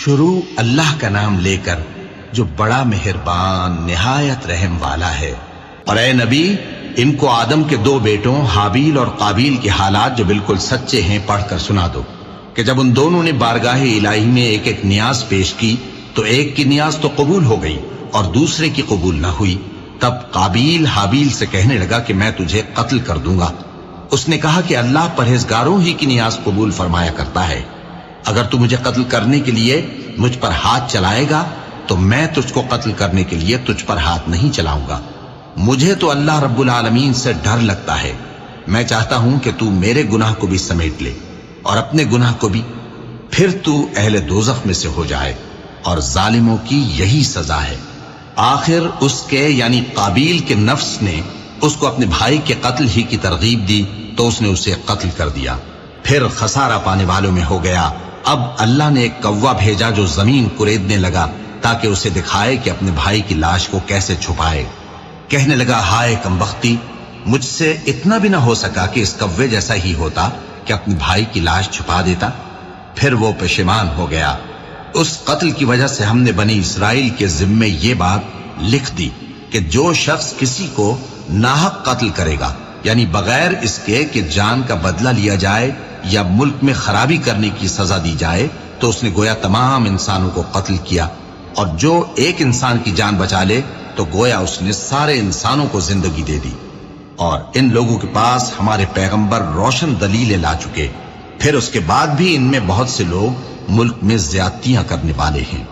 شروع اللہ کا نام لے کر جو بڑا مہربان نہایت رحم والا ہے۔ اور اے نبی، ان کو آدم کے دو بیٹوں حابیل اور قابیل کے حالات جو بالکل سچے ہیں پڑھ کر سنا دو کہ جب ان دونوں نے بارگاہ الہی میں ایک ایک نیاز پیش کی تو ایک کی نیاز تو قبول ہو گئی اور دوسرے کی قبول نہ ہوئی۔ تب قابیل حابیل سے کہنے لگا کہ میں تجھے قتل کر دوں گا۔ اس نے کہا کہ اللہ پرہیزگاروں ہی کی نیاز قبول فرمایا کرتا ہے۔ اگر تو مجھے قتل کرنے کے لیے مجھ پر ہاتھ چلائے گا تو میں تجھ کو قتل کرنے کے لیے تجھ پر ہاتھ نہیں چلاؤں گا۔ مجھے تو اللہ رب العالمین سے ڈر لگتا ہے۔ میں چاہتا ہوں کہ تو میرے گناہ کو بھی سمیٹ لے اور اپنے گناہ کو بھی، پھر تو اہل دوزخ میں سے ہو جائے، اور ظالموں کی یہی سزا ہے۔ آخر اس کے یعنی قابیل کے نفس نے اس کو اپنے بھائی کے قتل ہی کی ترغیب دی تو اس نے اسے قتل کر دیا، پھر خسارہ پانے والوں میں ہو گیا۔ اب اللہ نے ایک کوا بھیجا جو زمین کریدنے لگا تاکہ اسے دکھائے کہ اپنے بھائی کی لاش کو کیسے چھپائے۔ کہنے لگا، ہائے کمبختی، مجھ سے اتنا بھی نہ ہو سکا کہ اس کوے جیسا ہی ہوتا کہ اپنے بھائی کی لاش چھپا دیتا۔ پھر وہ پشیمان ہو گیا۔ اس قتل کی وجہ سے ہم نے بنی اسرائیل کے ذمے یہ بات لکھ دی کہ جو شخص کسی کو ناحق قتل کرے گا، یعنی بغیر اس کے کہ جان کا بدلہ لیا جائے یا ملک میں خرابی کرنے کی سزا دی جائے، تو اس نے گویا تمام انسانوں کو قتل کیا، اور جو ایک انسان کی جان بچا لے تو گویا اس نے سارے انسانوں کو زندگی دے دی۔ اور ان لوگوں کے پاس ہمارے پیغمبر روشن دلیلیں لا چکے، پھر اس کے بعد بھی ان میں بہت سے لوگ ملک میں زیادتیاں کرنے والے ہیں۔